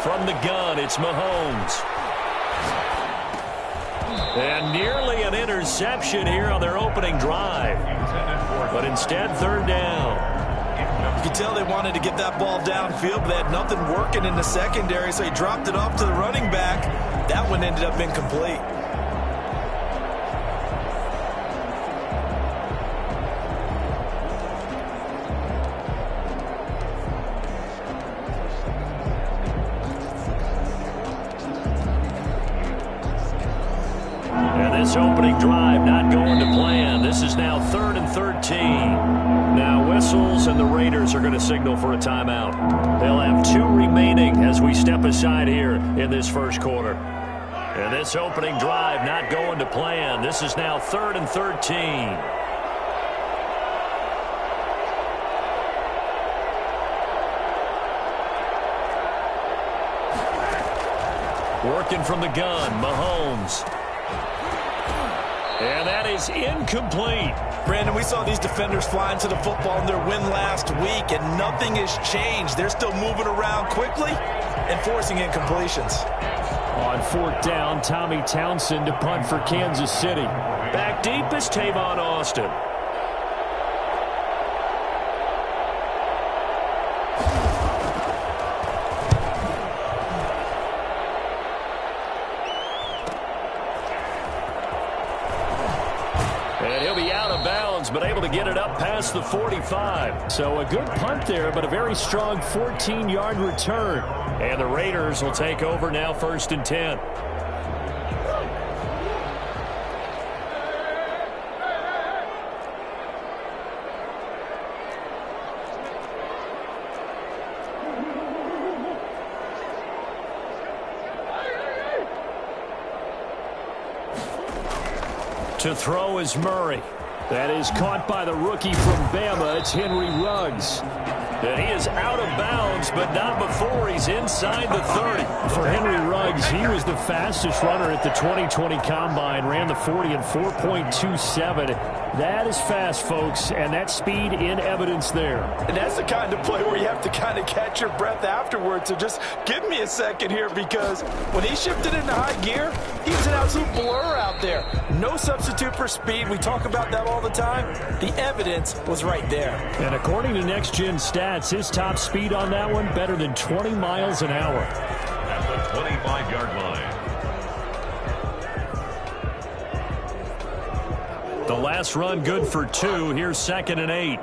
From the gun, it's Mahomes. And nearly an interception here on their opening drive. But instead, third down. You can tell they wanted to get that ball downfield, but they had nothing working in the secondary, so he dropped it off to the running back. That one ended up incomplete. This opening drive not going to plan. This is now 3rd and 13. Now whistles and the Raiders are going to signal for a timeout. They'll have 2 remaining as we step aside here in this first quarter. And this opening drive not going to plan. This is now 3rd and 13. Working from the gun, Mahomes. And that is incomplete. Brandon, we saw these defenders flying to the football in their win last week, and nothing has changed. They're still moving around quickly and forcing incompletions. On 4th down, Tommy Townsend to punt for Kansas City. Back deep is Tavon Austin. But able to get it up past the 45. So a good punt there, but a very strong 14-yard return. And the Raiders will take over now 1st and 10. To throw is Murray. That is caught by the rookie from Bama. It's Henry Ruggs. And he is out of bounds, but not before he's inside the 30. For Henry Ruggs, he was the fastest runner at the 2020 Combine. Ran the 40 in 4.27. That is fast, folks, and that speed in evidence there. And that's the kind of play where you have to kind of catch your breath afterwards. So just give me a second here, because when he shifted into high gear, he was an absolute blur out there. No substitute for speed. We talk about that all the time. The evidence was right there. And according to Next Gen Stats, his top speed on that one better than 20 miles an hour. At the 25-yard line. The last run good for 2. Here's 2nd and 8.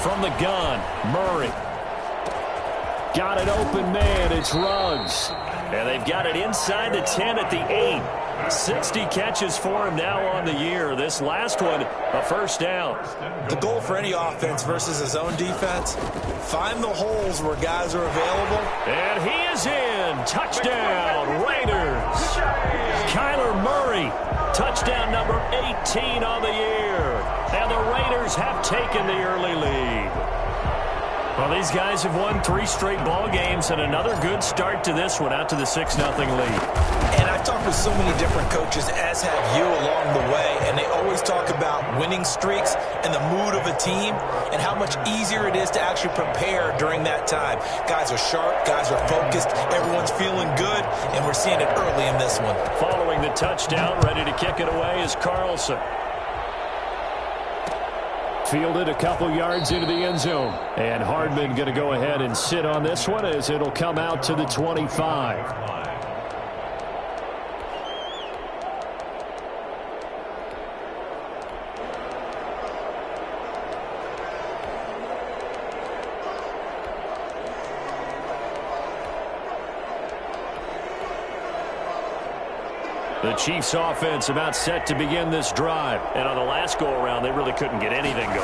From the gun, Murray. Got it open, man. It's Ruggs. And they've got it inside the 10 at the 8. 60 catches for him now on the year. This last one, a first down. The goal for any offense versus his own defense, find the holes where guys are available. And he is in. Touchdown, Raiders. Kyler Murray, touchdown number 18 on the year. And the Raiders have taken the early lead. Well, these guys have won 3 straight ball games, and another good start to this one, out to the 6-0 lead. And I've talked with so many different coaches, as have you, along the way, and they always talk about winning streaks and the mood of a team and how much easier it is to actually prepare during that time. Guys are sharp, guys are focused, everyone's feeling good, and we're seeing it early in this one. Following the touchdown, ready to kick it away is Carlson. Fielded a couple yards into the end zone. And Hardman going to go ahead and sit on this one as it'll come out to the 25. The Chiefs offense about set to begin this drive. And on the last go-around, they really couldn't get anything going.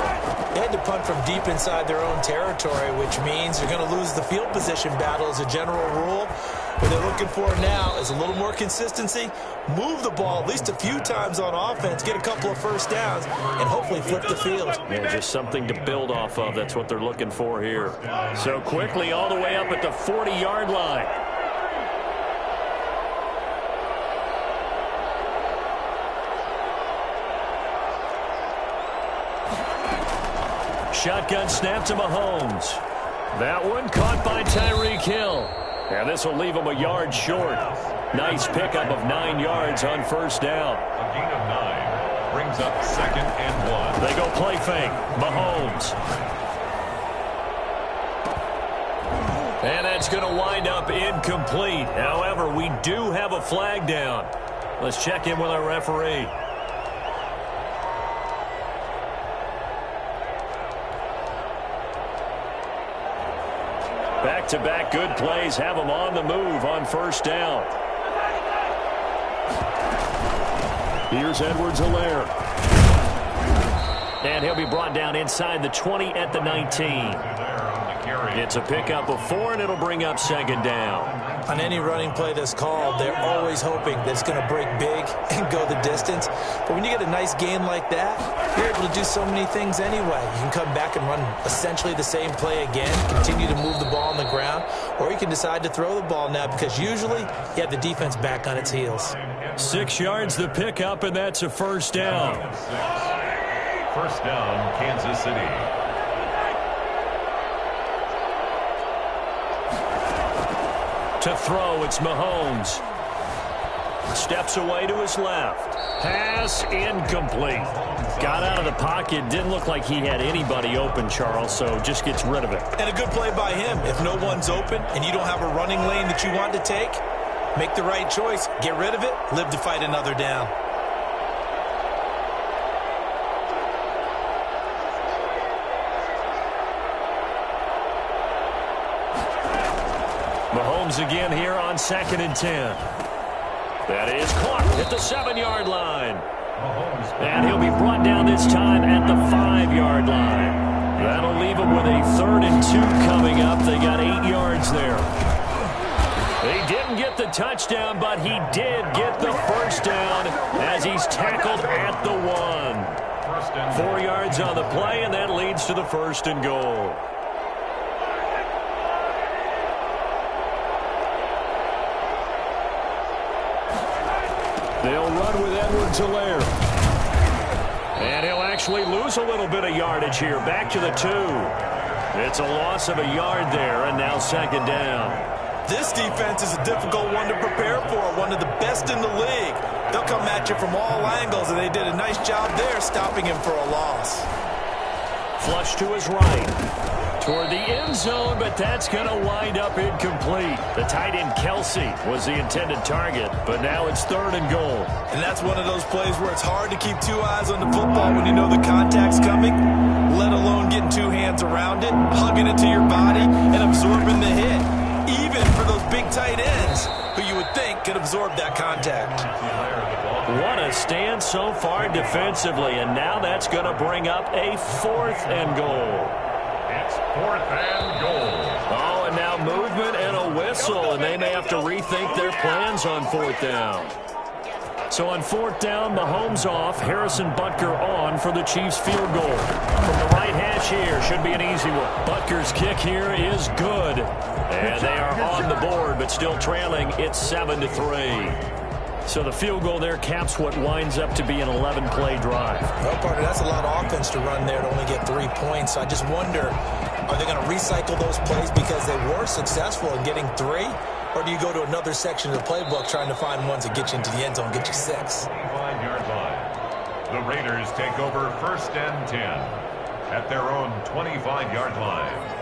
They had to punt from deep inside their own territory, which means they're going to lose the field position battle as a general rule. What they're looking for now is a little more consistency, move the ball at least a few times on offense, get a couple of first downs, and hopefully flip the field. Yeah, just something to build off of. That's what they're looking for here. So quickly all the way up at the 40-yard line. shotgun snap to Mahomes. That one caught by Tyreek Hill. And this will leave him a yard short. Nice pickup of 9 yards on first down. A gain of 9 brings up 2nd and 1. They go play fake. Mahomes. And that's going to wind up incomplete. However, we do have a flag down. Let's check in with our referee. Back-to-back good plays have them on the move on first down. Here's Edwards-Helaire. And he'll be brought down inside the 20 at the 19. It's a pickup of 4, and it'll bring up 2nd down. On any running play that's called, they're always hoping that it's going to break big and go the distance. But when you get a nice gain like that, you're able to do so many things anyway. You can come back and run essentially the same play again, continue to move the ball on the ground, or you can decide to throw the ball now because usually you have the defense back on its heels. 6 yards the pickup, and that's a first down. First down, Kansas City. To throw, it's Mahomes. Steps away to his left. Pass incomplete. Got out of the pocket. Didn't look like he had anybody open, Charles, so just gets rid of it. And a good play by him. If no one's open and you don't have a running lane that you want to take, make the right choice. Get rid of it. Live to fight another down. Mahomes again here on 2nd and 10. That is caught at the 7-yard line. And he'll be brought down this time at the 5-yard line. That'll leave him with a 3rd and 2 coming up. They got 8 yards there. He didn't get the touchdown, but he did get the first down as he's tackled at the 1. 4 yards on the play, and that leads to the 1st and goal. They'll run with Edwards-Helaire. And he'll actually lose a little bit of yardage here. Back to the 2. It's a loss of a yard there, and now 2nd down. This defense is a difficult one to prepare for, one of the best in the league. They'll come at you from all angles, and they did a nice job there stopping him for a loss. Flush to his right. Toward the end zone, but that's going to wind up incomplete. The tight end Kelsey was the intended target, but now it's 3rd and goal. And that's one of those plays where it's hard to keep 2 eyes on the football when you know the contact's coming, let alone getting 2 hands around it, hugging it to your body, and absorbing the hit. Even for those big tight ends who you would think could absorb that contact. What a stand so far defensively, and now that's going to bring up a 4th and goal. It's 4th and goal. Oh, and now movement and a whistle, and they may have to rethink their plans on 4th down. So on 4th down, Mahomes off, Harrison Butker on for the Chiefs field goal. From the right hash here, should be an easy one. Butker's kick here is good. And they are on the board, but still trailing. It's 7-3. So the field goal there caps what winds up to be an 11-play drive. Well, partner, that's a lot of offense to run there to only get 3 points. So I just wonder, are they going to recycle those plays because they were successful in getting 3? Or do you go to another section of the playbook trying to find ones that get you into the end zone and get you 6? 25-yard line. The Raiders take over 1st and 10 at their own 25-yard line.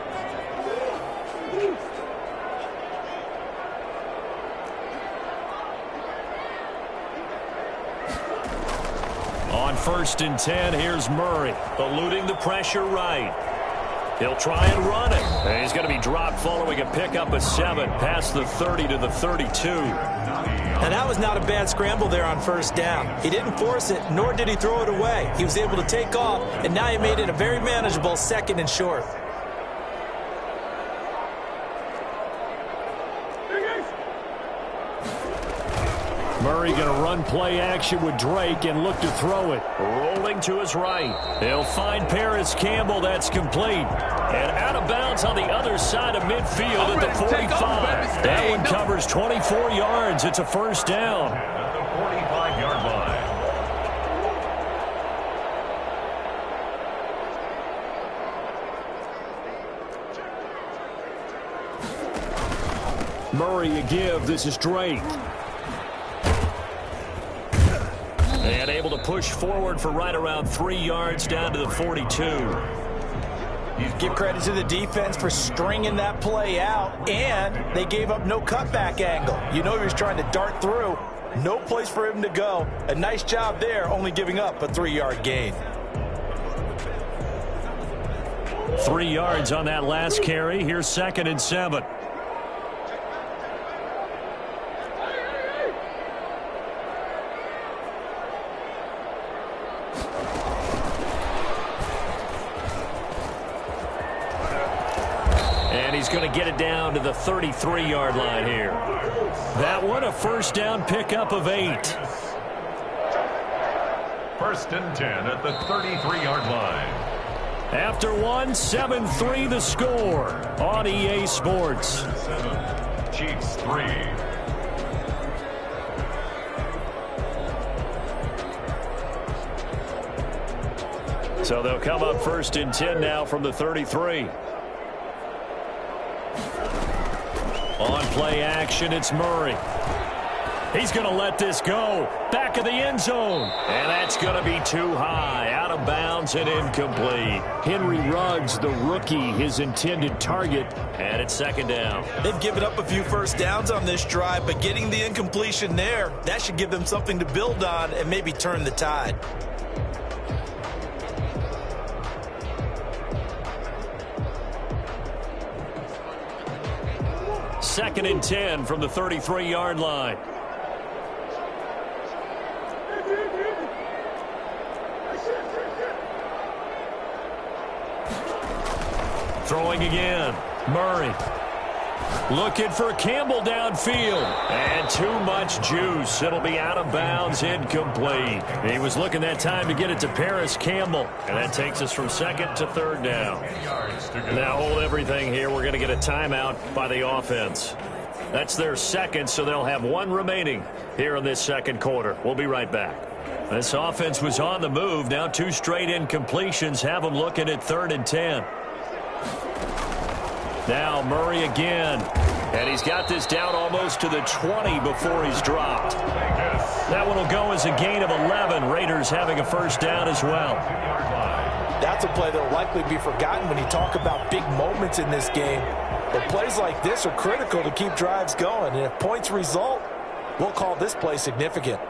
On 1st and 10, here's Murray, eluding the pressure right. He'll try and run it. And he's going to be dropped following a pickup of 7 past the 30 to the 32. And that was not a bad scramble there on 1st down. He didn't force it, nor did he throw it away. He was able to take off, and now he made it a very manageable 2nd and short. Murray going to run play action with Drake and look to throw it. Rolling to his right. He'll find Paris Campbell. That's complete. And out of bounds on the other side of midfield at the 45. That one covers 24 yards. It's a 1st down. At the 45-yard line. Murray a give. This is Drake. And able to push forward for right around 3 yards down to the 42. Give credit to the defense for stringing that play out, and they gave up no cutback angle. You know he was trying to dart through. No place for him to go. A nice job there, only giving up a 3-yard gain. 3 yards on that last carry. Here's 2nd and 7. And he's going to get it down to the 33-yard line here. That one a first down pickup of 8. 1st and 10 at the 33-yard line. After one, 7-3 the score on EA Sports. 7, Chiefs 3. So they'll come up 1st and 10 now from the 33. On play action, it's Murray. He's going to let this go. Back of the end zone. And that's going to be too high. Out of bounds and incomplete. Henry Ruggs, the rookie, his intended target. And it's 2nd down. They've given up a few first downs on this drive, but getting the incompletion there, that should give them something to build on and maybe turn the tide. Second and 10 from the 33-yard line. Throwing again. Murray. Looking for Campbell downfield. And too much juice. It'll be out of bounds, incomplete. He was looking that time to get it to Paris Campbell. And that takes us from 2nd to 3rd down. Now hold everything here. We're going to get a timeout by the offense. That's their 2nd, so they'll have 1 remaining here in this 2nd quarter. We'll be right back. This offense was on the move. Now 2 straight incompletions have them looking at 3rd and 10. Now Murray again. And he's got this down almost to the 20 before he's dropped. That one will go as a gain of 11. Raiders having a first down as well. That's a play that will likely be forgotten when you talk about big moments in this game. But plays like this are critical to keep drives going. And if points result, we'll call this play significant.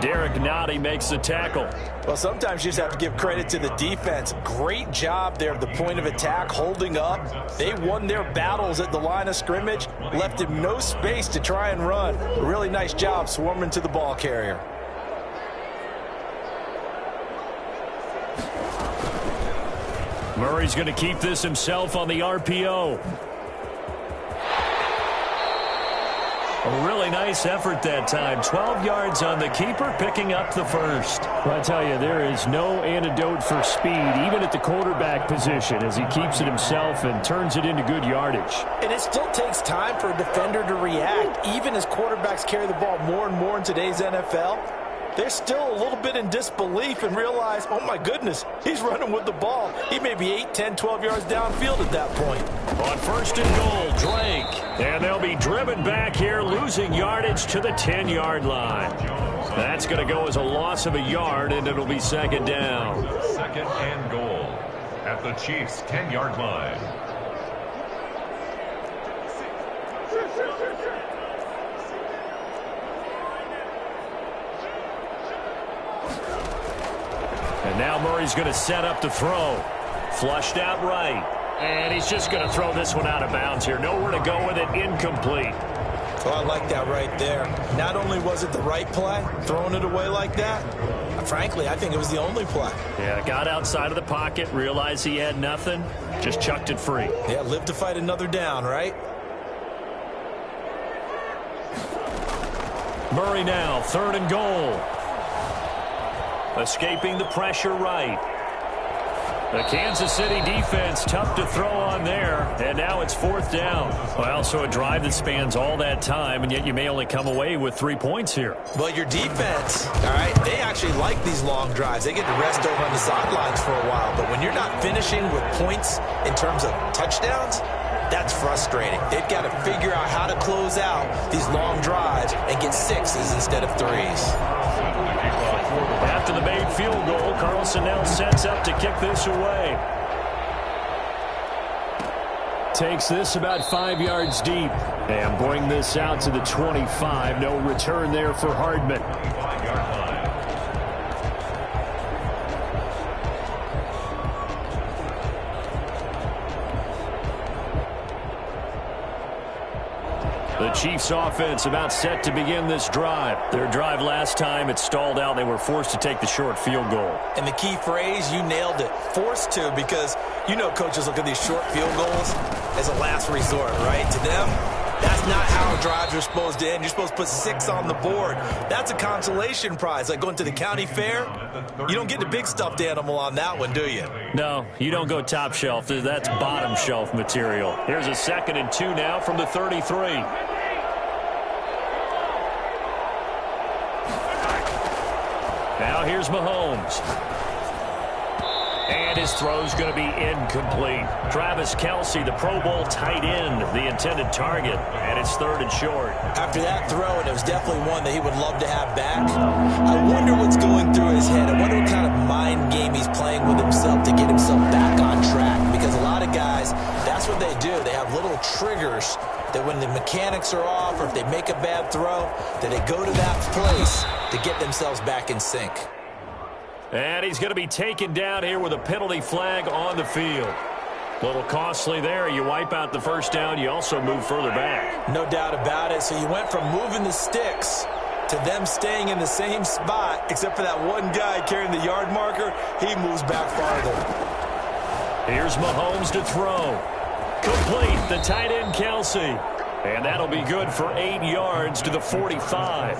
Derek Nottie makes the tackle. Well, sometimes you just have to give credit to the defense. Great job there at the point of attack, holding up. They won their battles at the line of scrimmage, left him no space to try and run. A really nice job swarming to the ball carrier. Murray's going to keep this himself on the RPO. A really nice effort that time. 12 yards on the keeper, picking up the first. Well, I tell you, there is no antidote for speed, even at the quarterback position, as he keeps it himself and turns it into good yardage. And it still takes time for a defender to react. Even as quarterbacks carry the ball more and more in today's NFL, they're still a little bit in disbelief and realize, oh my goodness, he's running with the ball. He may be 8, 10, 12 yards downfield at that point. On 1st and goal, Drake. And they'll be driven back here, losing yardage to the 10-yard line. That's going to go as a loss of a yard, and it'll be 2nd down. 2nd and goal at the Chiefs' 10-yard line. And now Murray's going to set up the throw. Flushed out right. And he's just going to throw this one out of bounds here. Nowhere to go with it. Incomplete. Oh, I like that right there. Not only was it the right play, throwing it away like that, frankly, I think it was the only play. Yeah, got outside of the pocket, realized he had nothing, just chucked it free. Yeah, live to fight another down, right? Murray now, 3rd and goal. Escaping the pressure right. The Kansas City defense, tough to throw on there, and now it's 4th down. Well, so a drive that spans all that time, and yet you may only come away with 3 points here. Well, your defense, all right, they actually like these long drives. They get to rest over on the sidelines for a while, but when you're not finishing with points in terms of touchdowns, that's frustrating. They've got to figure out how to close out these long drives and get 6s instead of 3s. After the made field goal, Carlson now sets up to kick this away. Takes this about 5 yards deep. And bring this out to the 25. No return there for Hardman. 5-yard line. The Chiefs offense about set to begin this drive. Their drive last time, it stalled out. They were forced to take the short field goal. And the key phrase, you nailed it, forced to, because you know coaches look at these short field goals as a last resort, right? To them, that's not how drives are supposed to end. You're supposed to put 6 on the board. That's a consolation prize. Like going to the county fair, you don't get the big stuffed animal on that one, do you? No, you don't go top shelf. That's bottom shelf material. Here's a 2nd and 2 now from the 33. Now here's Mahomes. And his throw's going to be incomplete. Travis Kelce, the Pro Bowl tight end, the intended target. And it's 3rd and short. After that throw, and it was definitely one that he would love to have back, I wonder what's going through his head. I wonder what kind of mind game he's playing with himself to get himself back on track. Because a lot of guys, that's what they do. They have little triggers that when the mechanics are off or if they make a bad throw, that they go to that place to get themselves back in sync. And he's going to be taken down here with a penalty flag on the field. A little costly there. You wipe out the first down. You also move further back. No doubt about it. So you went from moving the sticks to them staying in the same spot, except for that one guy carrying the yard marker. He moves back farther. Here's Mahomes to throw. Complete, the tight end Kelce. And that'll be good for 8 yards to the 45.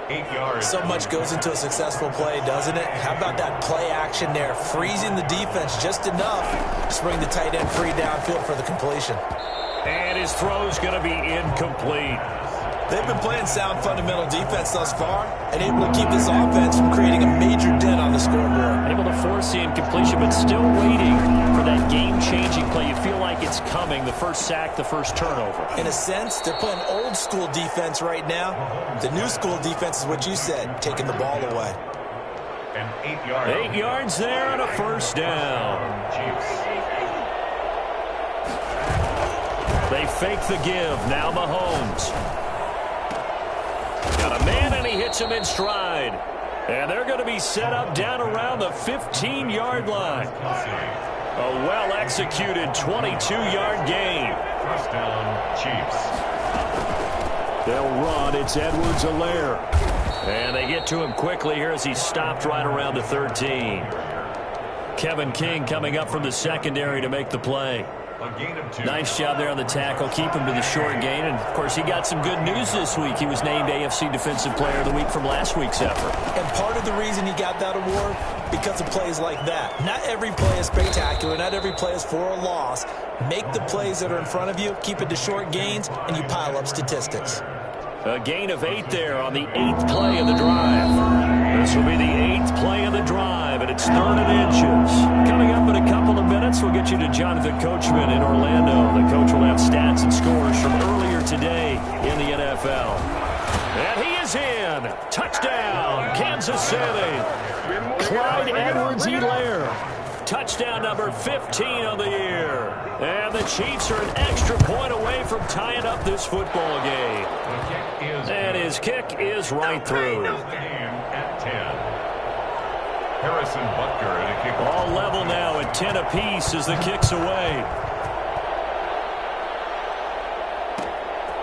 8 yards. So much goes into a successful play, doesn't it? How about that play action there? Freezing the defense just enough to bring the tight end free downfield for the completion. And his throw's going to be incomplete. They've been playing sound fundamental defense thus far and able to keep this offense from creating a major dent on the scoreboard. Able to force the incompletion, but still waiting for that game-changing play. You feel like it's coming, the first sack, the first turnover. In a sense, they're playing old-school defense right now. The new school defense is what you said, taking the ball away. And 8 yards. 8 yards there and a first down. Chiefs. They fake the give. Now Mahomes. Got a man, and he hits him in stride. And they're going to be set up down around the 15-yard line. A well-executed 22-yard gain. First down, Chiefs. They'll run. It's Edwards-Helaire. And they get to him quickly here as he's stopped right around the 13. Kevin King coming up from the secondary to make the play. A gain of 2. Nice job there on the tackle. Keep him to the short gain. And, of course, he got some good news this week. He was named AFC Defensive Player of the Week from last week's effort. And part of the reason he got that award, because of plays like that. Not every play is spectacular. Not every play is for a loss. Make the plays that are in front of you, keep it to short gains, and you pile up statistics. A gain of 8 there on the 8th play of the drive. This will be the 8th play of the drive, and it's 3rd and inches. Coming up in a couple of minutes, we'll get you to Jonathan Coachman in Orlando. The coach will have stats and scores from earlier today in the NFL. And he is in. Touchdown, Kansas City. Clyde Edwards-Helaire. Touchdown number 15 of the year. And the Chiefs are an extra point away from tying up this football game. And his kick is right through. At 10. Harrison Butker at a kick. All level now at 10 apiece as the kick's away.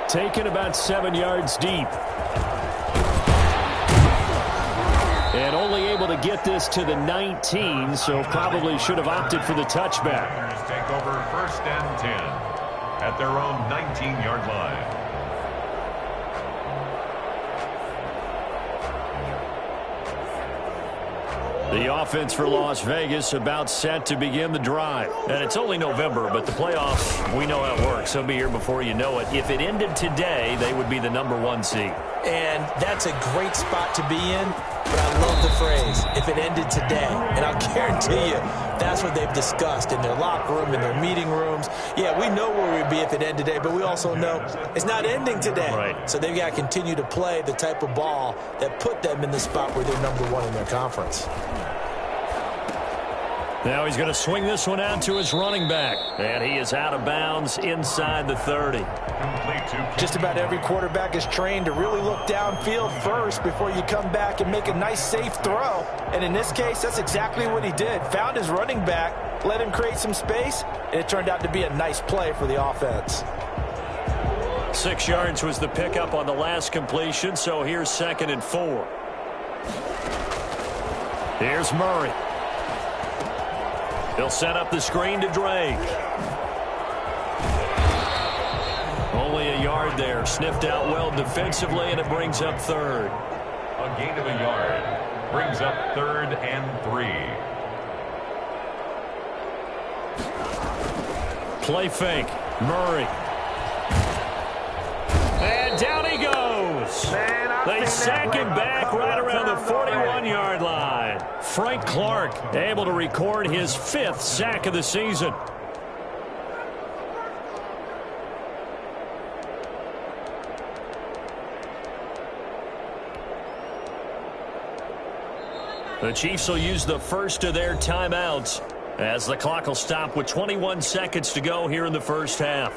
Taken about 7 yards deep. And only able to get this to the 19, so probably should have opted for the touchback. Take over 1st and 10 at their own 19-yard line. The offense for Las Vegas about set to begin the drive. And it's only November, but the playoffs, we know how it works. They'll be here before you know it. If it ended today, they would be the #1 seed. And that's a great spot to be in, but I love the phrase, if it ended today. And I'll guarantee you, that's what they've discussed in their locker room, in their meeting rooms. Yeah, we know where we'd be if it ended today, but we also know it's not ending today. Right. So they've got to continue to play the type of ball that put them in the spot where they're #1 in their conference. Now he's going to swing this one out to his running back. And he is out of bounds inside the 30. Just about every quarterback is trained to really look downfield first before you come back and make a nice, safe throw. And in this case, that's exactly what he did. Found his running back, let him create some space, and it turned out to be a nice play for the offense. 6 yards was the pickup on the last completion, so here's 2nd and 4. Here's Murray. He'll set up the screen to Drake. Only a yard there. Sniffed out well defensively, and it brings up 3rd. A gain of a yard brings up 3rd and 3. Play fake. Murray. And down he goes. They sack him back right around the 41-yard line. Frank Clark able to record his 5th sack of the season. The Chiefs will use the first of their timeouts as the clock will stop with 21 seconds to go here in the first half.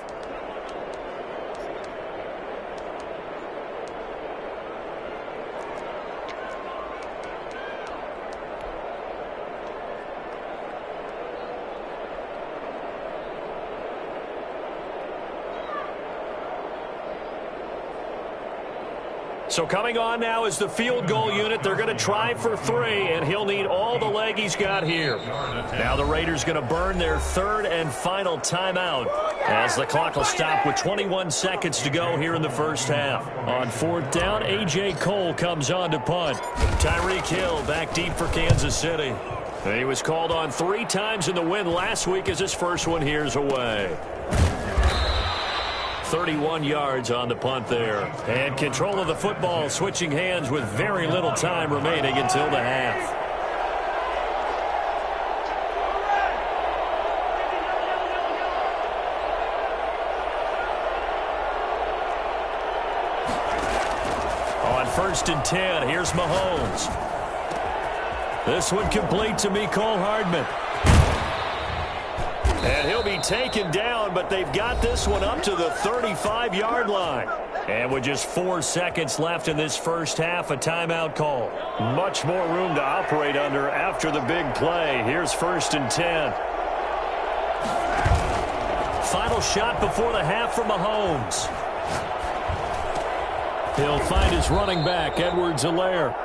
So coming on now is the field goal unit. They're going to try for 3, and he'll need all the leg he's got here. Now the Raiders going to burn their 3rd and final timeout as the clock will stop with 21 seconds to go here in the first half. On 4th down, A.J. Cole comes on to punt. Tyreek Hill back deep for Kansas City. He was called on 3 times in the win last week as his first one here's away. 31 yards on the punt there. And control of the football switching hands with very little time remaining until the half. On 1st and 10, here's Mahomes. This one complete to Mecole Hardman. And he'll be taken down, but they've got this one up to the 35-yard line. And with just 4 seconds left in this first half, a timeout call. Much more room to operate under after the big play. Here's 1st and 10. Final shot before the half from Mahomes. He'll find his running back, Edwards-Helaire.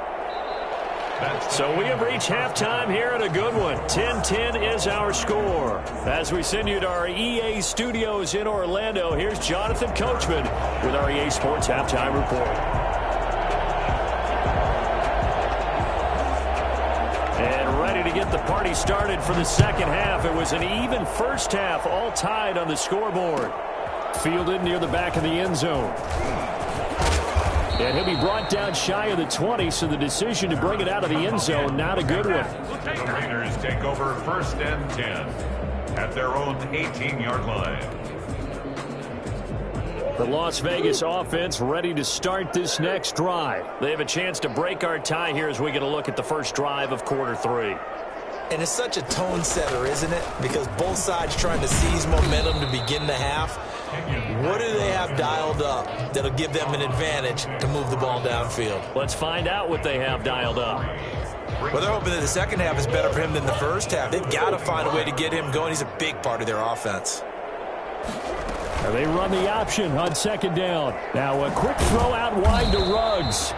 So we have reached halftime here at a good one. 10-10 is our score. As we send you to our EA studios in Orlando, here's Jonathan Coachman with our EA Sports Halftime Report. And ready to get the party started for the second half. It was an even first half, all tied on the scoreboard. Fielded near the back of the end zone. And he'll be brought down shy of the 20, so the decision to bring it out of the end zone, not a good one. The Raiders take over 1st and 10 at their own 18-yard line. The Las Vegas offense ready to start this next drive. They have a chance to break our tie here as we get a look at the first drive of quarter 3. And it's such a tone setter, isn't it? Because both sides trying to seize momentum to begin the half. What do they have dialed up that'll give them an advantage to move the ball downfield? Let's find out what they have dialed up. Well, they're hoping that the second half is better for him than the first half. They've got to find a way to get him going. He's a big part of their offense. They run the option on 2nd down. Now a quick throw out wide to Ruggs.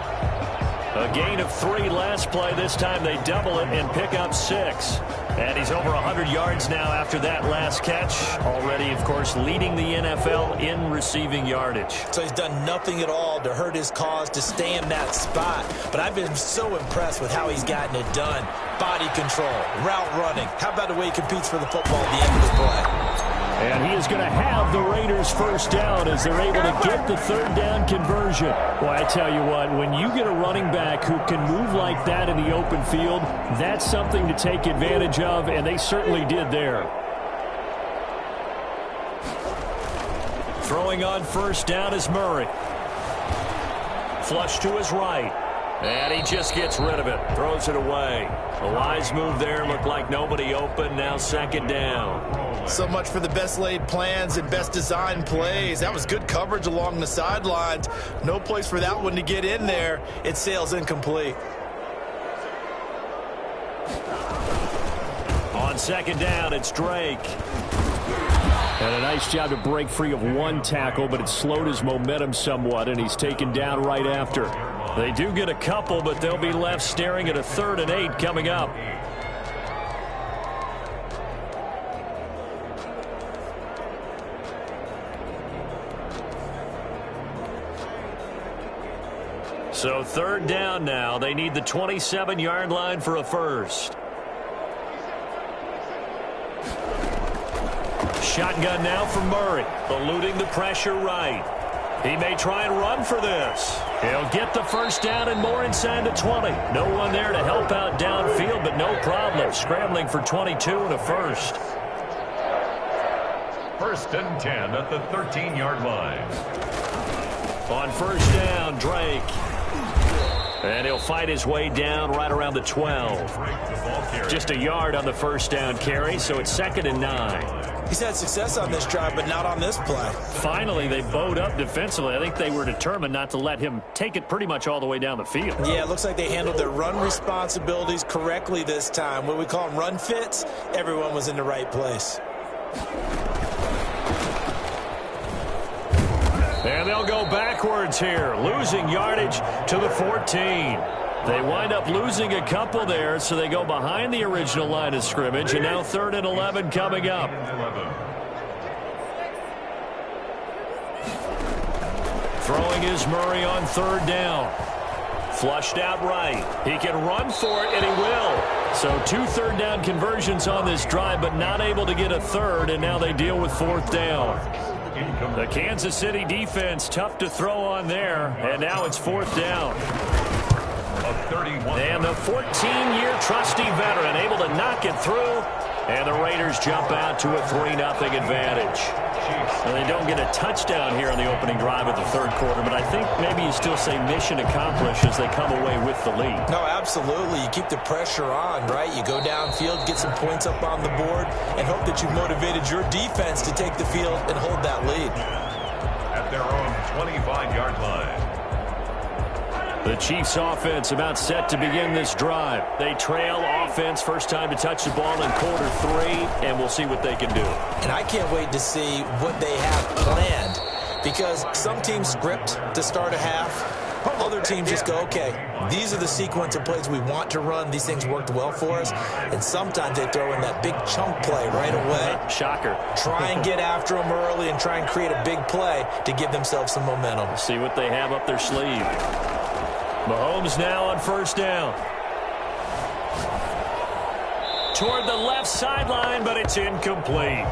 A gain of 3 last play. This time they double it and pick up 6. And he's over 100 yards now after that last catch. Already, of course, leading the NFL in receiving yardage. So he's done nothing at all to hurt his cause to stay in that spot. But I've been so impressed with how he's gotten it done. Body control, route running. How about the way he competes for the football at the end of his play? And he is going to have the Raiders first down as they're able to get the third down conversion. Boy, I tell you what, when you get a running back who can move like that in the open field, that's something to take advantage of, and they certainly did there. Throwing on first down is Murray. Flush to his right. And he just gets rid of it. Throws it away. A wise move there. Looked like nobody open. Now second down. So much for the best laid plans and best designed plays. That was good coverage along the sidelines. No place for that one to get in there. It sails incomplete. On second down, it's Drake. And a nice job to break free of one tackle, but it slowed his momentum somewhat, and he's taken down right after. They do get a couple, but they'll be left staring at a 3rd and 8 coming up. So 3rd down now. They need the 27-yard line for a first. Shotgun now for Murray, eluding the pressure right. He may try and run for this. He'll get the first down and more inside the 20. No one there to help out downfield, but no problem. Scrambling for 22 and a first. 1st and 10 at the 13-yard line. On first down, Drake. And he'll fight his way down right around the 12. Just a yard on the first down carry, so it's 2nd and 9. He's had success on this drive, but not on this play. Finally, they bowed up defensively. I think they were determined not to let him take it pretty much all the way down the field. Yeah, it looks like they handled their run responsibilities correctly this time. What we call them run fits, everyone was in the right place. And they'll go backwards here, losing yardage to the 14. They wind up losing a couple there, so they go behind the original line of scrimmage, and now 3rd and 11 coming up. Throwing is Murray on 3rd down. Flushed out right. He can run for it, and he will. So 2 3rd down conversions on this drive, but not able to get a 3rd, and now they deal with 4th down. The Kansas City defense, tough to throw on there, and now it's 4th down. And the 14-year trusty veteran able to knock it through, and the Raiders jump out to a 3-0 advantage. Well, they don't get a touchdown here on the opening drive of the 3rd quarter, but I think maybe you still say mission accomplished as they come away with the lead. No, absolutely. You keep the pressure on, right? You go downfield, get some points up on the board, and hope that you've motivated your defense to take the field and hold that lead. At their own 25-yard line. The Chiefs offense about set to begin this drive. They trail offense, first time to touch the ball in quarter 3, and we'll see what they can do. And I can't wait to see what they have planned, because some teams script to start a half. Other teams just go, okay, these are the sequence of plays we want to run. These things worked well for us. And sometimes they throw in that big chunk play right away. Shocker. Try and get after them early and try and create a big play to give themselves some momentum. See what they have up their sleeve. Mahomes now on first down. Toward the left sideline, but it's incomplete.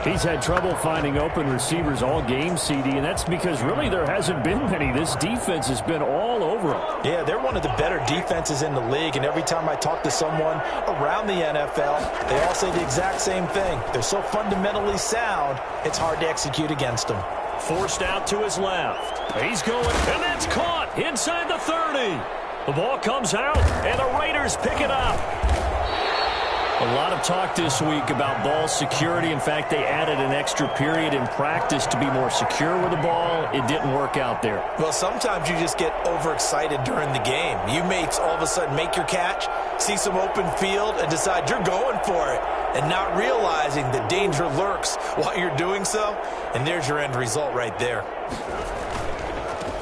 He's had trouble finding open receivers all game, CD, and that's because really there hasn't been many. This defense has been all over them. Yeah, they're one of the better defenses in the league, and every time I talk to someone around the NFL, they all say the exact same thing. They're so fundamentally sound, it's hard to execute against them. Forced out to his left. He's going, and that's caught inside the 30. The ball comes out, and the Raiders pick it up. A lot of talk this week about ball security. In fact, they added an extra period in practice to be more secure with the ball. It didn't work out there. Well, sometimes you just get overexcited during the game. You may all of a sudden make your catch, see some open field, and decide you're going for it, and not realizing the danger lurks while you're doing so. And there's your end result right there.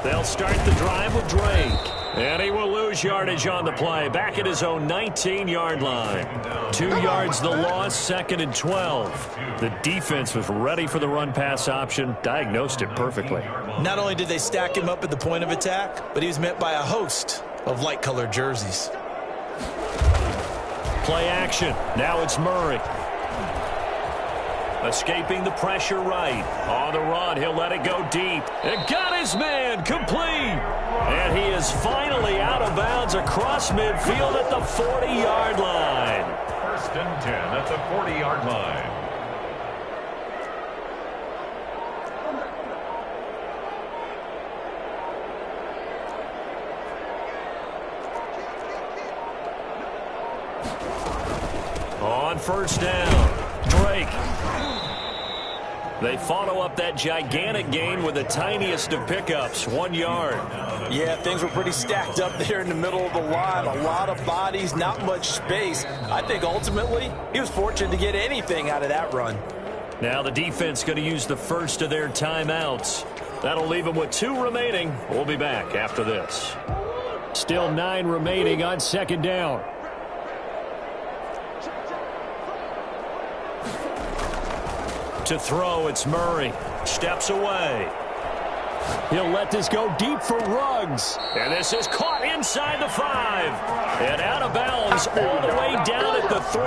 They'll start the drive with Drake. And he will lose yardage on the play. Back at his own 19-yard line. 2 yards the loss, 2nd and 12. The defense was ready for the run-pass option, diagnosed it perfectly. Not only did they stack him up at the point of attack, but he was met by a host of light-colored jerseys. Play action. Now it's Murray. Escaping the pressure right. On the run, he'll let it go deep. And got his man complete. And he is finally out of bounds across midfield at the 40-yard line. 1st and 10 at the 40-yard line. On 1st down, Drake. They follow up that gigantic gain with the tiniest of pickups, 1 yard. Yeah, things were pretty stacked up there in the middle of the line. A lot of bodies, not much space. I think ultimately he was fortunate to get anything out of that run. Now the defense going to use the first of their timeouts. That'll leave them with 2 remaining. We'll be back after this. Still 9 remaining on 2nd down. To throw, it's Murray. Steps away. He'll let this go deep for Ruggs. And this is caught inside the 5. And out of bounds all the way down at the 3.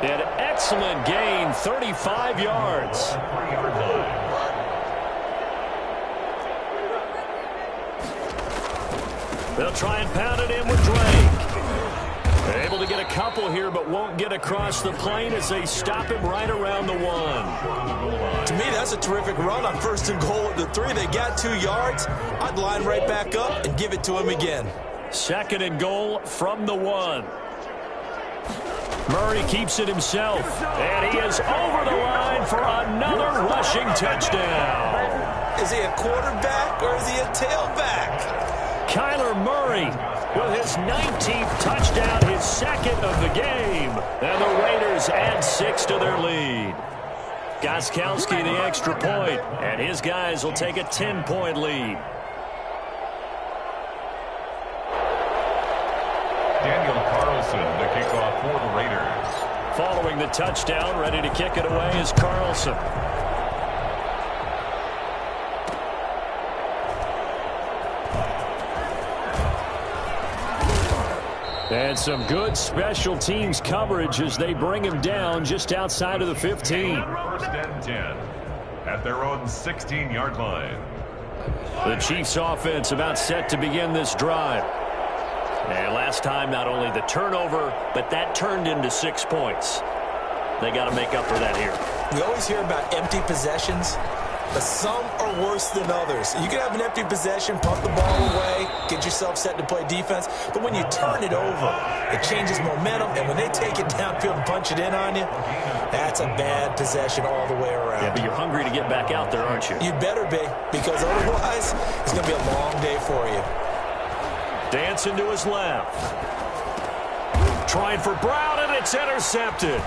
An excellent gain, 35 yards. 3-yard line. They'll try and pound it in with Drake. They're able to get a couple here, but won't get across the plane as they stop him right around the 1. To me, that's a terrific run on 1st and goal at the 3. They got 2 yards. I'd line right back up and give it to him again. 2nd and goal from the 1. Murray keeps it himself, and he is over the line for another rushing touchdown. Is he a quarterback or is he a tailback? Kyler Murray with his 19th touchdown, his 2nd of the game. And the Raiders add 6 to their lead. Gostkowski the extra point, and his guys will take a 10-point lead. Daniel Carlson to kick off for the Raiders. Following the touchdown, ready to kick it away is Carlson. And some good special teams coverage as they bring him down just outside of the 15. 1st and 10 at their own 16-yard line. The Chiefs offense about set to begin this drive. And last time, not only the turnover, but that turned into 6 points. They got to make up for that here. We always hear about empty possessions, but some are worse than others. You can have an empty possession, pump the ball away, get yourself set to play defense, but when you turn it over, it changes momentum, and when they take it downfield and punch it in on you, that's a bad possession all the way around. Yeah, but you're hungry to get back out there, aren't you? You better be, because otherwise, it's going to be a long day for you. Dancing to his left. Trying for Brown, and it's intercepted.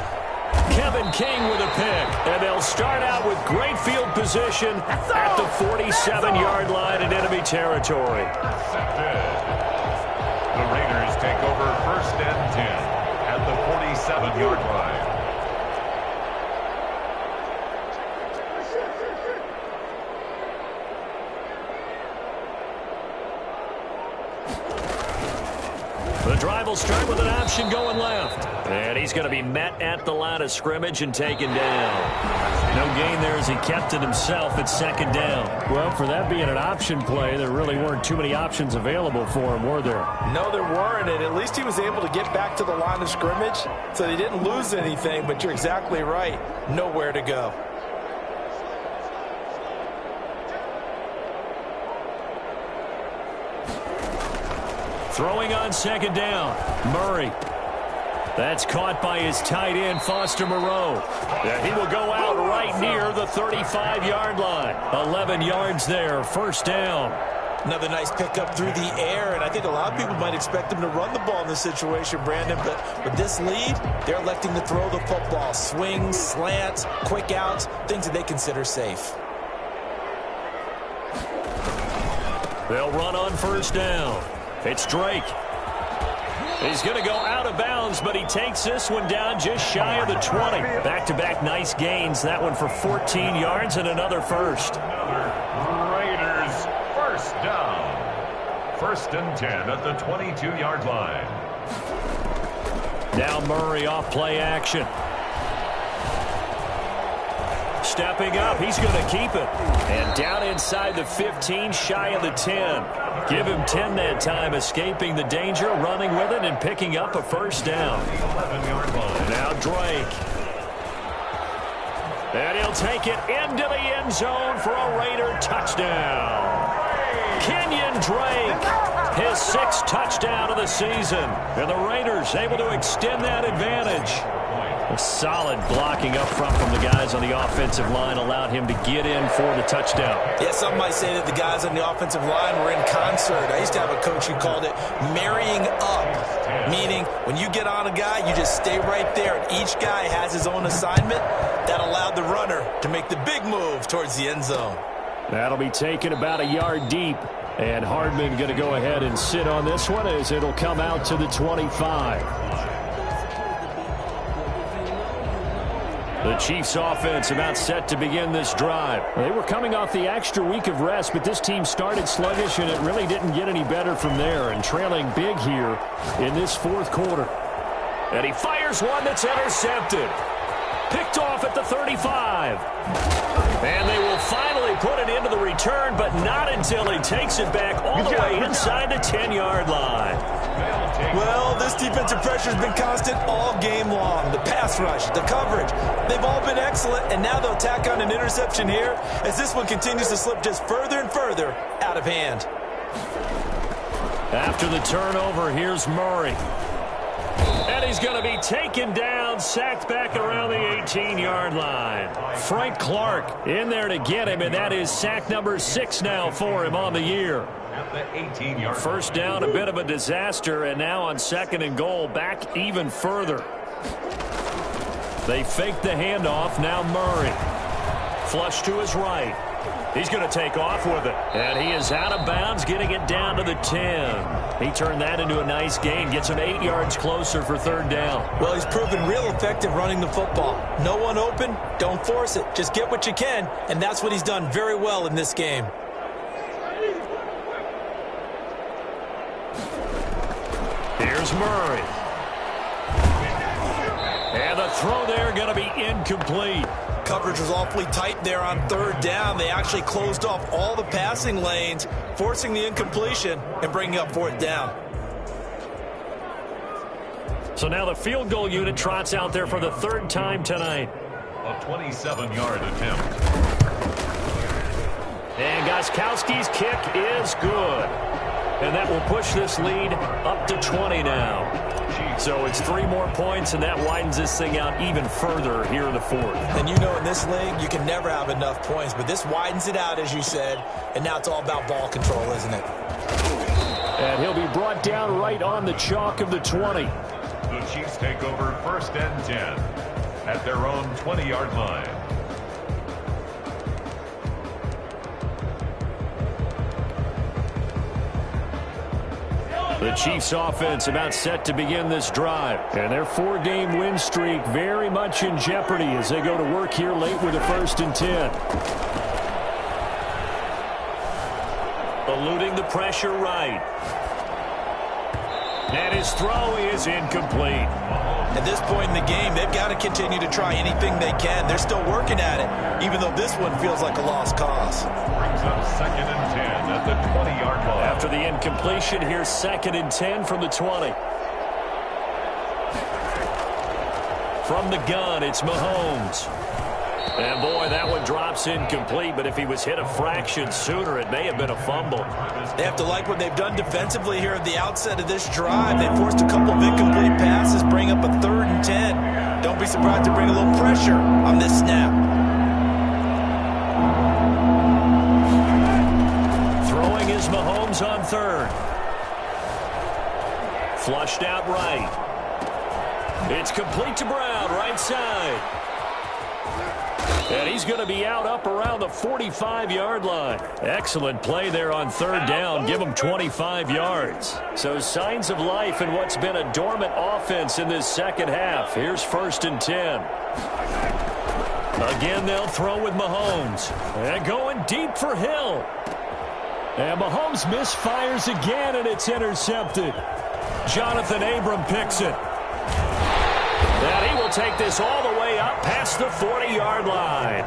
Kevin King with a pick, and they'll start out with great field position at the 47-yard line in enemy territory. The Raiders take over 1st and 10 at the 47-yard line. The drive will start with an option going left. And he's going to be met at the line of scrimmage and taken down. No gain there as he kept it himself at 2nd down. Well, for that being an option play, there really weren't too many options available for him, were there? No, there weren't, and at least he was able to get back to the line of scrimmage, so they didn't lose anything, but you're exactly right. Nowhere to go. Throwing on 2nd down, Murray. That's caught by his tight end, Foster Moreau. And he will go out right near the 35-yard line. 11 yards there, 1st down. Another nice pickup through the air, and I think a lot of people might expect him to run the ball in this situation, Brandon, but with this lead, they're electing to throw the football. Swings, slants, quick outs, things that they consider safe. They'll run on 1st down. It's Drake. He's going to go out of bounds, but he takes this one down just shy of the 20. Back-to-back nice gains. That one for 14 yards and another first. Raiders first down. 1st and 10 at the 22-yard line. Now Murray off play action. Stepping up, he's going to keep it. And down inside the 15, shy of the 10. Give him 10 that time, escaping the danger, running with it, and picking up a first down. 11-yard line. Now Drake. And he'll take it into the end zone for a Raider touchdown. Kenyon Drake, his 6th touchdown of the season. And the Raiders able to extend that advantage. A solid blocking up front from the guys on the offensive line allowed him to get in for the touchdown. Yeah, some might say that the guys on the offensive line were in concert. I used to have a coach who called it marrying up, meaning when you get on a guy, you just stay right there, and each guy has his own assignment. That allowed the runner to make the big move towards the end zone. That'll be taken about a yard deep, and Hardman going to go ahead and sit on this one as it'll come out to the 25. The Chiefs offense about set to begin this drive. They were coming off the extra week of rest, but this team started sluggish, and it really didn't get any better from there, and trailing big here in this 4th quarter. And he fires one that's intercepted. Picked off at the 35. And they will finally put it into the return, but not until he takes it back all the way inside the 10-yard line. Well, this defensive pressure has been constant all game long. The pass rush, the coverage, they've all been excellent, and now they'll tack on an interception here as this one continues to slip just further and further out of hand. After the turnover, here's Murray. And he's going to be taken down, sacked back around the 18-yard line. Frank Clark in there to get him, and that is sack number 6 now for him on the year. At the 18-yard First down, a bit of a disaster, and now on 2nd and goal, back even further. They fake the handoff, now Murray. Flush to his right. He's going to take off with it. And he is out of bounds, getting it down to the 10. He turned that into a nice gain, gets him 8 yards closer for 3rd down. Well, he's proven real effective running the football. No one open, don't force it. Just get what you can, and that's what he's done very well in this game. Here's Murray. And the throw there going to be incomplete. Coverage was awfully tight there on 3rd down. They actually closed off all the passing lanes, forcing the incompletion and bringing up 4th down. So now the field goal unit trots out there for the 3rd time tonight. A 27-yard attempt. And Gostkowski's kick is good. And that will push this lead up to 20 now. So it's 3 more points, and that widens this thing out even further here in the 4th. And you know in this league, you can never have enough points, but this widens it out, as you said, and now it's all about ball control, isn't it? And he'll be brought down right on the chalk of the 20. The Chiefs take over 1st and 10 at their own 20-yard line. The Chiefs offense about set to begin this drive. And their 4-game win streak very much in jeopardy as they go to work here late with a 1st and 10. Eluding the pressure right. And his throw is incomplete. At this point in the game, they've got to continue to try anything they can. They're still working at it, even though this one feels like a lost cause. Brings up 2nd and 10 at the 20-yard line. After the incompletion, here's 2nd and 10 from the 20. From the gun, it's Mahomes. And boy, that one drops incomplete, but if he was hit a fraction sooner, it may have been a fumble. They have to like what they've done defensively here at the outset of this drive. They forced a couple of incomplete passes, bring up a 3rd and 10. Don't be surprised to bring a little pressure on this snap. Throwing is Mahomes on 3rd. Flushed out right. It's complete to Brown, right side. And he's going to be out up around the 45-yard line. Excellent play there on third down. Give him 25 yards. So signs of life in what's been a dormant offense in this second half. Here's 1st and 10. Again, they'll throw with Mahomes. And going deep for Hill. And Mahomes misfires again, and it's intercepted. Jonathan Abram picks it. And he will take this all the way up past the 40-yard line.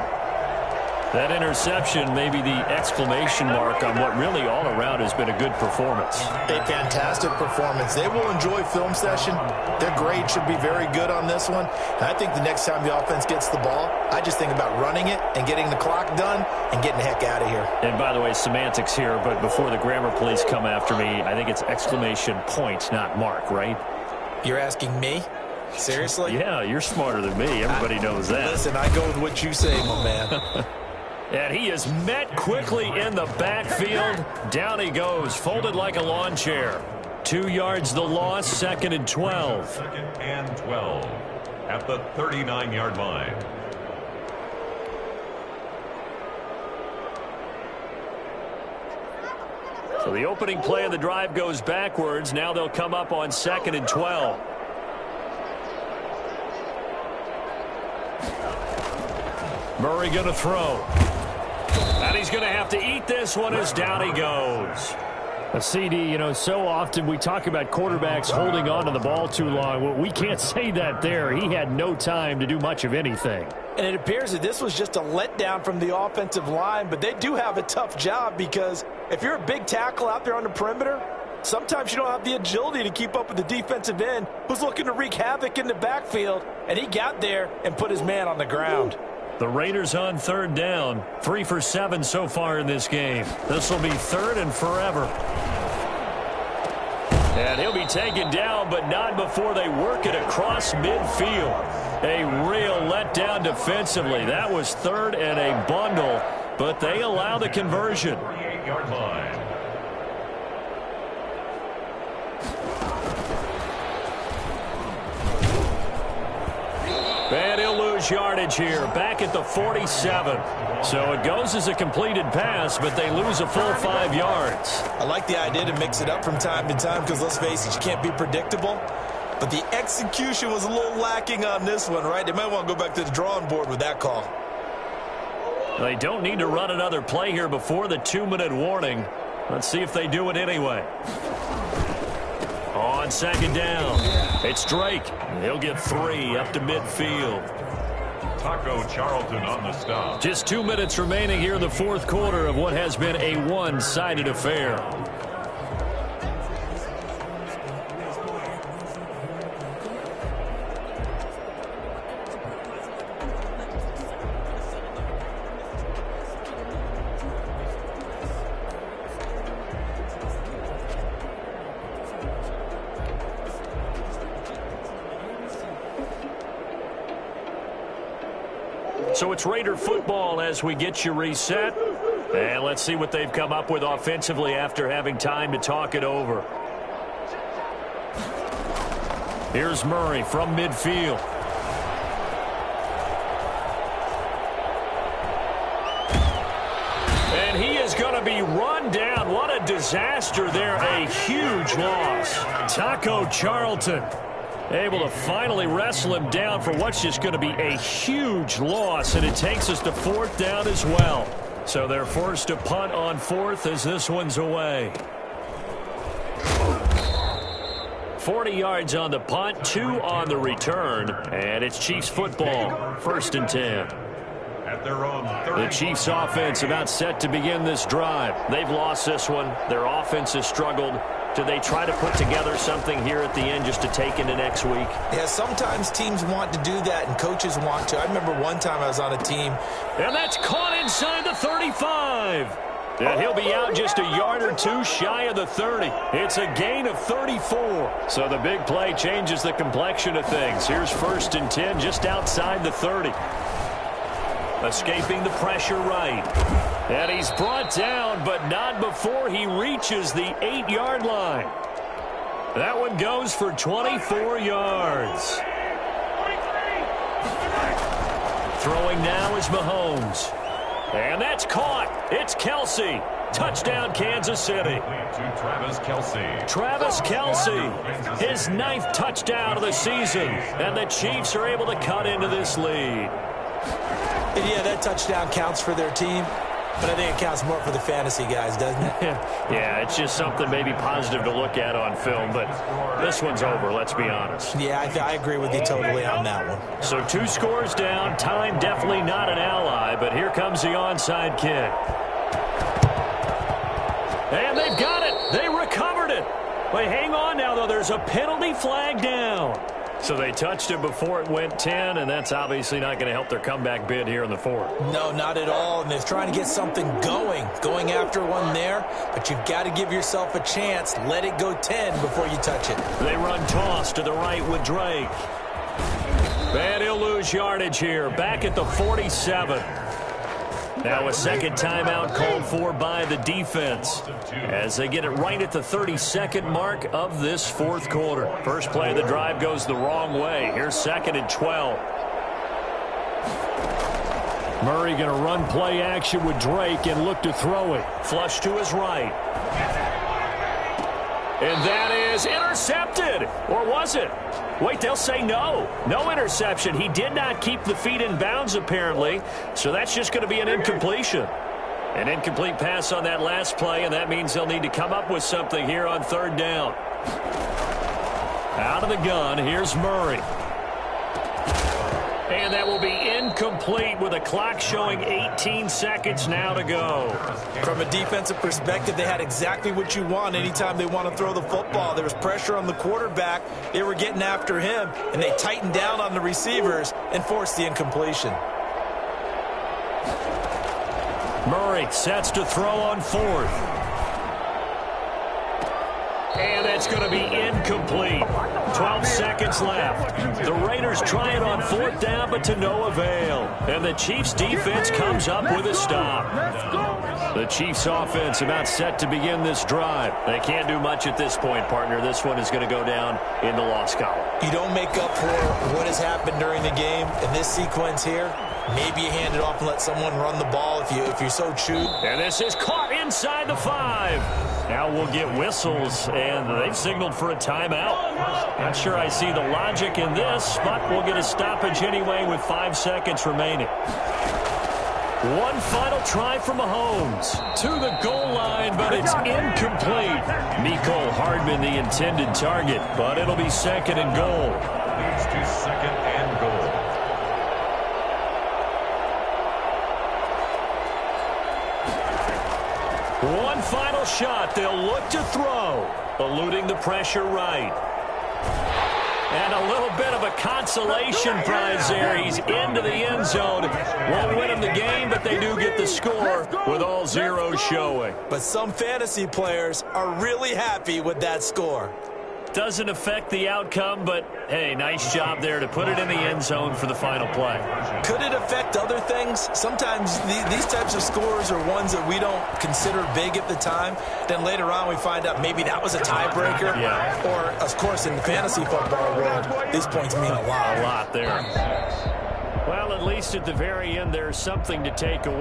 That interception may be the exclamation mark on what really all around has been a good performance. A fantastic performance. They will enjoy film session. Their grade should be very good on this one. And I think the next time the offense gets the ball, I just think about running it and getting the clock done and getting the heck out of here. And by the way, semantics here, but before the grammar police come after me, I think it's exclamation point, not mark, right? You're asking me? Seriously? Yeah, you're smarter than me. Everybody knows that. Listen, I go with what you say, my man. And he is met quickly in the backfield. Down he goes, folded like a lawn chair. 2 yards the loss, 2nd and 12. 2nd and 12 at the 39-yard line. So the opening play of the drive goes backwards. Now they'll come up on 2nd and 12. Murray going to throw. And he's going to have to eat this one as down he goes. A CD, you know, so often we talk about quarterbacks holding on to the ball too long. Well, we can't say that there. He had no time to do much of anything. And it appears that this was just a letdown from the offensive line, but they do have a tough job because if you're a big tackle out there on the perimeter, sometimes you don't have the agility to keep up with the defensive end who's looking to wreak havoc in the backfield, and he got there and put his man on the ground. The Raiders on third down, 3 for 7 so far in this game. This will be 3rd and forever. And he'll be taken down, but not before they work it across midfield. A real letdown defensively. That was 3rd and a bundle, but they allow the conversion. 48-yard line. And he'll lose yardage here, back at the 47. So it goes as a completed pass, but they lose a full 5 yards. I like the idea to mix it up from time to time because, let's face it, you can't be predictable. But the execution was a little lacking on this one, right? They might want to go back to the drawing board with that call. They don't need to run another play here before the 2-minute warning. Let's see if they do it anyway. On 2nd down, it's Drake. He'll get 3 up to midfield. Taco Charlton on the stop. Just 2 minutes remaining here in the 4th quarter of what has been a one-sided affair. So it's Raider football as we get you reset. And let's see what they've come up with offensively after having time to talk it over. Here's Murray from midfield. And he is going to be run down. What a disaster there. A huge loss. Taco Charlton able to finally wrestle him down for what's just going to be a huge loss, and it takes us to 4th down as well. So they're forced to punt on 4th as this one's away. 40 yards on the punt, 2 on the return, and it's Chiefs football, 1st and 10. At their own The Chiefs offense about set to begin this drive. They've lost this one. Their offense has struggled. Do they try to put together something here at the end just to take into next week? Yeah, sometimes teams want to do that and coaches want to. I remember one time I was on a team. And that's caught inside the 35. And he'll be out just a yard or 2 shy of the 30. It's a gain of 34. So the big play changes the complexion of things. Here's 1st and 10 just outside the 30. Escaping the pressure right. And he's brought down, but not before he reaches the 8-yard line. That one goes for 24 yards. Throwing now is Mahomes. And that's caught. It's Kelsey. Touchdown, Kansas City. To Travis Kelce. Travis Kelce, his 9th touchdown of the season. And the Chiefs are able to cut into this lead. Yeah, that touchdown counts for their team. But I think it counts more for the fantasy guys, doesn't it? Yeah, it's just something maybe positive to look at on film, but this one's over, let's be honest. Yeah, I agree with you totally on that one. So 2 scores down, time definitely not an ally, but here comes the onside kick. And they've got it. They recovered it. But hang on now, though. There's a penalty flag down. So they touched it before it went 10, and that's obviously not going to help their comeback bid here in the 4th. No, not at all. And they're trying to get something going after one there. But you've got to give yourself a chance. Let it go 10 before you touch it. They run toss to the right with Drake. And he'll lose yardage here. Back at the 47. Now a second timeout called for by the defense as they get it right at the 32nd mark of this 4th quarter. First play of the drive goes the wrong way. Here's 2nd and 12. Murray going to run play action with Drake and look to throw it. Flush to his right. And that is intercepted. Or was it? Wait, they'll say no. No interception. He did not keep the feet in bounds, apparently. So that's just going to be an incompletion. An incomplete pass on that last play, and that means they'll need to come up with something here on 3rd down. Out of the gun, here's Murray. And that will be incomplete with a clock showing 18 seconds now to go. From a defensive perspective, they had exactly what you want anytime they want to throw the football. There was pressure on the quarterback. They were getting after him, and they tightened down on the receivers and forced the incompletion. Murray sets to throw on 4th. And that's going to be incomplete. 12 seconds left. The Raiders try it on 4th down, but to no avail. And the Chiefs defense comes up with a stop. The Chiefs offense about set to begin this drive. They can't do much at this point, partner. This one is going to go down in the loss column. You don't make up for what has happened during the game in this sequence here. Maybe you hand it off and let someone run the ball if you so choose. And this is caught inside the 5. Now we'll get whistles, and they've signaled for a timeout. Not sure I see the logic in this, but we'll get a stoppage anyway with 5 seconds remaining. One final try for Mahomes. To the goal line, but it's incomplete. Mecole Hardman the intended target, but it'll be 2nd and goal. Leads to 2nd and goal. One final shot. They'll look to throw. Eluding the pressure right. And a little bit of a consolation prize there. He's into the end zone. Won't win him the game, but they do get the score with all zeros showing. But some fantasy players are really happy with that score. Doesn't affect the outcome, but, hey, nice job there to put it in the end zone for the final play. Could it affect other things? Sometimes these types of scores are ones that we don't consider big at the time. Then later on we find out maybe that was a tiebreaker. Yeah. Or, of course, in the fantasy football world, these points mean a lot. A lot there. Well, at least at the very end, there's something to take away.